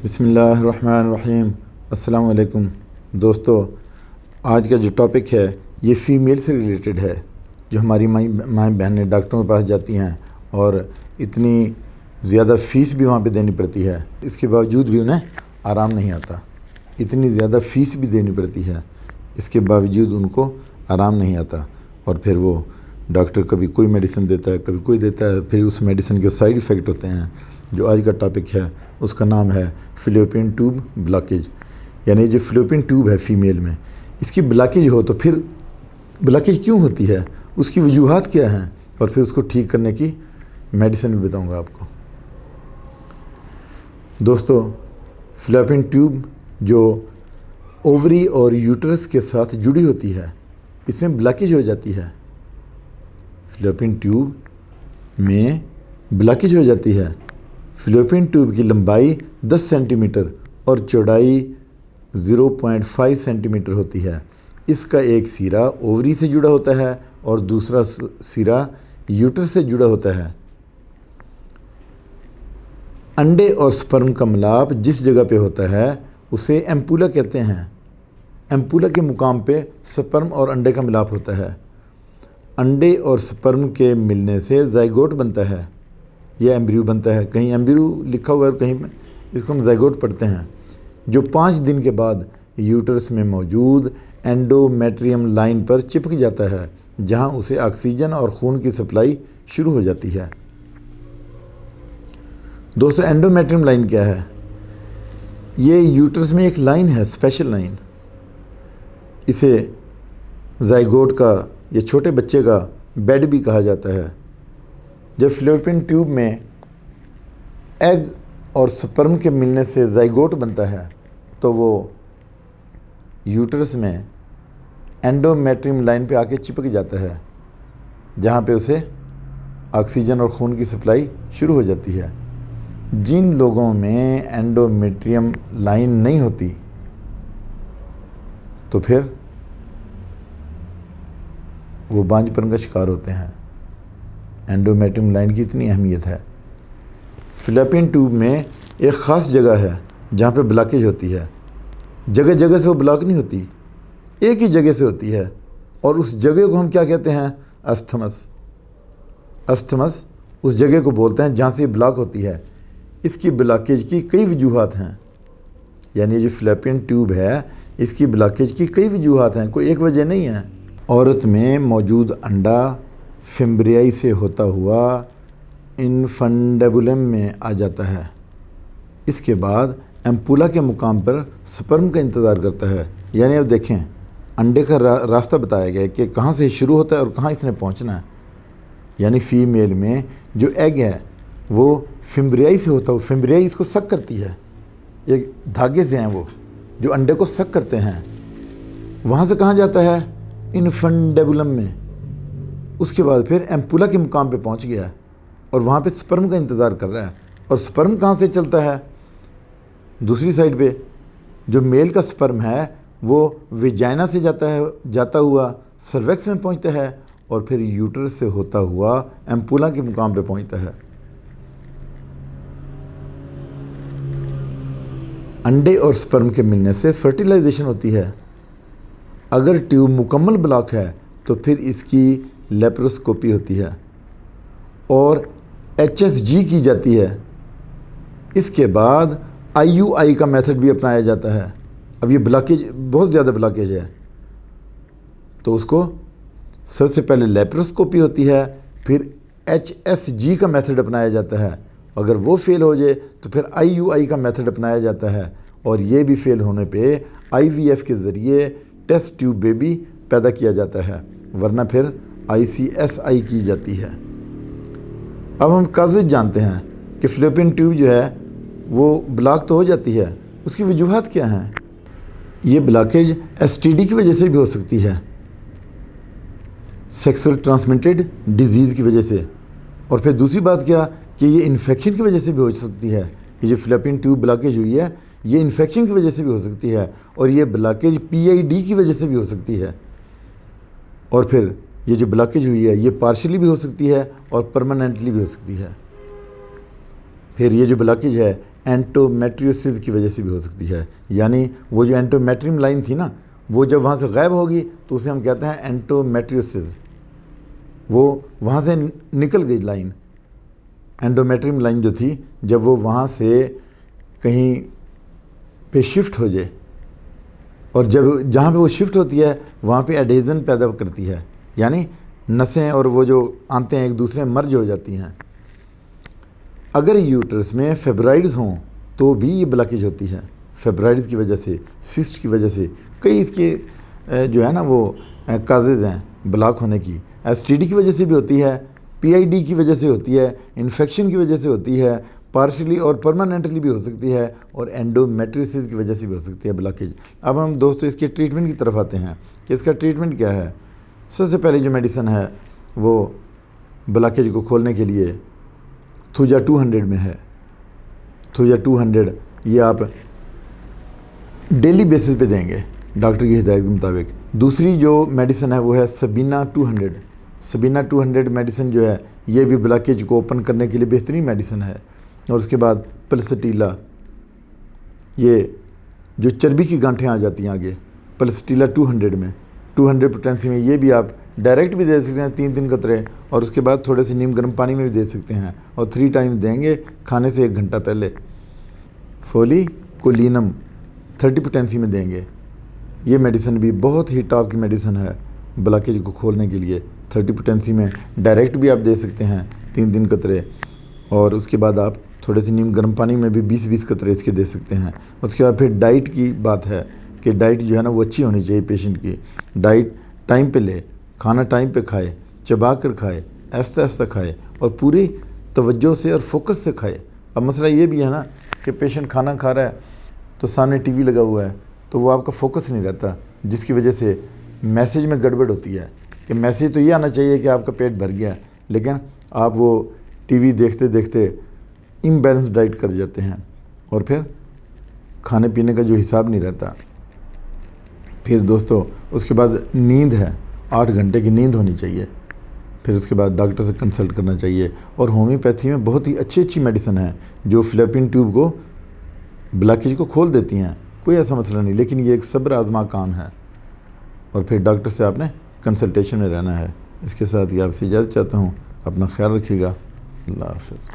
बिस्मिल्लाहिर्रहमानिर्रहीम। अस्सलाम वालेकुम दोस्तों, आज का जो टॉपिक है ये फ़ीमेल से रिलेटेड है। जो हमारी माँ बहनें डॉक्टरों के पास जाती हैं और इतनी ज़्यादा फ़ीस भी वहाँ पे देनी पड़ती है, इसके बावजूद भी उन्हें आराम नहीं आता। इतनी ज़्यादा फ़ीस भी देनी पड़ती है, इसके बावजूद उनको आराम नहीं आता। और फिर वो डॉक्टर कभी कोई मेडिसिन देता है, कभी कोई देता है, फिर उस मेडिसिन के साइड इफ़ेक्ट होते हैं। जो आज का टॉपिक है उसका नाम है फ़ैलोपियन ट्यूब ब्लॉकेज। यानी जो फ़ैलोपियन ट्यूब है फ़ीमेल में, इसकी ब्लॉकेज हो तो फिर ब्लॉकेज क्यों होती है, उसकी वजूहात क्या हैं, और फिर उसको ठीक करने की मेडिसिन भी बताऊंगा आपको। दोस्तों, फ़ैलोपियन ट्यूब जो ओवरी और यूट्रस के साथ जुड़ी होती है, इसमें ब्लॉकेज हो जाती है। फ़ैलोपियन ट्यूब में ब्लॉकेज हो जाती है। फ़ैलोपियन ट्यूब की लंबाई 10 सेंटीमीटर और चौड़ाई 0.5 सेंटीमीटर होती है। इसका एक सिरा ओवरी से जुड़ा होता है और दूसरा सिरा यूट्रस से जुड़ा होता है। अंडे और स्पर्म का मिलाप जिस जगह पे होता है उसे एम्पुला कहते हैं। एम्पुला के मुकाम पे स्पर्म और अंडे का मिलाप होता है। अंडे और स्पर्म के मिलने से ज़ाइगोट बनता है या एम्ब्रियो बनता है। कहीं एम्ब्रियो लिखा हुआ है, कहीं इसको हम ज़ाइगोट पढ़ते हैं, जो 5 दिन के बाद यूट्रस में मौजूद एंडोमेट्रियम लाइन पर चिपक जाता है, जहां उसे ऑक्सीजन और खून की सप्लाई शुरू हो जाती है। दोस्तों, एंडोमेट्रियम लाइन क्या है? ये यूट्रस में एक लाइन है, स्पेशल लाइन। इसे ज़ाइगोट का या छोटे बच्चे का बेड भी कहा जाता है। जब फ़ैलोपियन ट्यूब में एग और स्पर्म के मिलने से ज़ाइगोट बनता है तो वो यूट्रस में एंडोमेट्रियम लाइन पे आके चिपक जाता है, जहाँ पे उसे ऑक्सीजन और खून की सप्लाई शुरू हो जाती है। जिन लोगों में एंडोमेट्रियम लाइन नहीं होती तो फिर वो बांझपन का शिकार होते हैं। एंडोमेट्रियम लाइन की इतनी अहमियत है। फ़ैलोपियन ट्यूब में एक ख़ास जगह है जहाँ पे ब्लॉकेज होती है। जगह जगह से वो ब्लॉक नहीं होती, एक ही जगह से होती है, और उस जगह को हम क्या कहते हैं? अस्थमस। अस्थमस उस जगह को बोलते हैं जहाँ से ये ब्लॉक होती है। इसकी ब्लॉकेज की कई वजूहात हैं। यानी जो फ़ैलोपियन ट्यूब है, इसकी ब्लॉकेज की कई वजूहात हैं, कोई एक वजह नहीं है। औरत में मौजूद अंडा फिम्ब्रियाई से होता हुआ इन्फंडेबुलम में आ जाता है। इसके बाद एम्पुला के मुकाम पर स्पर्म का इंतज़ार करता है। यानी अब देखें, अंडे का रास्ता बताया गया है कि कहाँ से शुरू होता है और कहाँ इसने पहुँचना है। यानी फ़ीमेल में जो एग है वो फिम्ब्रियाई से होता है। फिम्ब्रियाई इसको सक करती है, एक धागे से हैं वो जो अंडे को सक करते हैं। वहाँ से कहाँ जाता है? इन्फंडेबुलम में। उसके बाद फिर एम्पुला के मुकाम पे पहुंच गया है और वहाँ पे स्पर्म का इंतज़ार कर रहा है। और स्पर्म कहाँ से चलता है? दूसरी साइड पे जो मेल का स्पर्म है वो विजाइना से जाता हुआ सर्वेक्स में पहुंचता है और फिर यूट्रस से होता हुआ एम्पुला के मुकाम पे पहुंचता है। अंडे और स्पर्म के मिलने से फर्टिलाइजेशन होती है। अगर ट्यूब मुकम्मल ब्लॉक है तो फिर इसकी लेप्रोस्कोपी होती है और HSG की जाती है। इसके बाद IUI का मेथड भी अपनाया जाता है। अब ये ब्लॉकेज, बहुत ज़्यादा ब्लॉकेज है, तो उसको सबसे पहले लेप्रोस्कोपी होती है, फिर HSG का मेथड अपनाया जाता है। अगर वो फेल हो जाए तो फिर IUI का मेथड अपनाया जाता है, और ये भी फेल होने पे IVF के ज़रिए टेस्ट ट्यूब बेबी पैदा किया जाता है, वरना फिर ICSI की जाती है। अब हम काज़ेज जानते हैं कि फ़ैलोपियन ट्यूब जो है वो ब्लॉक तो हो जाती है, उसकी वजूहात क्या हैं? ये ब्लॉकेज STD की वजह से भी हो सकती है, सेक्सुअल ट्रांसमिटेड डिजीज़ की वजह से। और फिर दूसरी बात क्या कि ये इन्फेक्शन की वजह से भी हो सकती है। ये जो फ़ैलोपियन ट्यूब ब्लॉकेज हुई है ये इन्फेक्शन की वजह से भी हो सकती है, और ये ब्लॉकेज PID की वजह से भी हो सकती है। और फिर ये जो ब्लॉकेज हुई है ये पार्शियली भी हो सकती है और परमानेंटली भी हो सकती है। फिर ये जो ब्लॉकेज है एंडोमेट्रियोसिस की वजह से भी हो सकती है। यानी वो जो एंडोमेट्रियम लाइन थी ना, वो जब वहाँ से गायब होगी तो उसे हम कहते हैं एंडोमेट्रियोसिस। वो वहाँ से निकल गई लाइन, एंडोमेट्रियम लाइन जो थी, जब वो वहाँ से कहीं पे शिफ्ट हो जाए, और जब जहाँ पे वो शिफ्ट होती है वहाँ पे एडेजन पैदा करती है, यानी नसें और वो जो आंतें एक दूसरे में मर्ज हो जाती हैं। अगर यूट्रस में फेब्राइड्स हों तो भी ये ब्लॉकेज होती है। फेब्राइड्स की वजह से, सिस्ट की वजह से, कई इसके जो है ना वो काजेज़ हैं ब्लॉक होने की। एसटीडी की वजह से भी होती है, पीआईडी की वजह से होती है, इन्फेक्शन की वजह से होती है, पार्शली और परमानेंटली भी हो सकती है, और एंडोमेट्रियोसिस की वजह से भी हो सकती है ब्लॉकेज। अब हम दोस्तों इसके ट्रीटमेंट की तरफ आते हैं कि इसका ट्रीटमेंट क्या है। सबसे पहले जो मेडिसिन है वो ब्लॉकेज को खोलने के लिए थूजा 200 में है। थूजा 200 ये आप डेली बेसिस पे देंगे डॉक्टर की हिदायत के मुताबिक। दूसरी जो मेडिसिन है वो है सबीना 200। सबीना 200 मेडिसिन जो है ये भी ब्लॉकेज को ओपन करने के लिए बेहतरीन मेडिसिन है। और उसके बाद पल्सटीला, ये जो चर्बी की गांठें आ जाती हैं आगे, पल्सटीला 200 में, 200 पोटेंसी में, ये भी आप डायरेक्ट भी दे सकते हैं 3 कतरे, और उसके बाद थोड़े से नीम गर्म पानी में भी दे सकते हैं, और 3 टाइम देंगे खाने से 1 घंटा पहले। फोलिकोलिनम 30 पोटेंसी में देंगे। ये मेडिसिन भी बहुत ही टॉप की मेडिसिन है ब्लॉकेज को खोलने के लिए। 30 पोटेंसी में डायरेक्ट भी आप दे सकते हैं 3 कतरे, और उसके बाद आप थोड़े से नीम गर्म पानी में भी 20 कतरे इसके दे सकते हैं। उसके बाद फिर डाइट की बात है कि डाइट जो है ना वो अच्छी होनी चाहिए पेशेंट की। डाइट टाइम पे ले, खाना टाइम पे खाए, चबा कर खाए, आहिस्ता आहिस्ता खाए, और पूरी तवज्जो से और फोकस से खाए। अब मसला ये भी है ना कि पेशेंट खाना खा रहा है तो सामने टीवी लगा हुआ है, तो वो आपका फोकस नहीं रहता, जिसकी वजह से मैसेज में गड़बड़ होती है कि मैसेज तो ये आना चाहिए कि आपका पेट भर गया, लेकिन आप वो टीवी देखते देखते इम्बैलेंस डाइट कर जाते हैं, और फिर खाने पीने का जो हिसाब नहीं रहता। फिर दोस्तों उसके बाद नींद है, 8 घंटे की नींद होनी चाहिए। फिर उसके बाद डॉक्टर से कंसल्ट करना चाहिए। और होम्योपैथी में बहुत ही अच्छी मेडिसिन है जो फ्लैपिंग ट्यूब को, ब्लॉकेज को खोल देती हैं, कोई ऐसा मसला नहीं, लेकिन ये एक सब्र आजमा काम है। और फिर डॉक्टर से आपने कंसल्टेशन में रहना है। इसके साथ ही आपसे इजाज़त चाहता हूँ। अपना ख्याल रखिएगा। अल्लाह हाफ़िज़।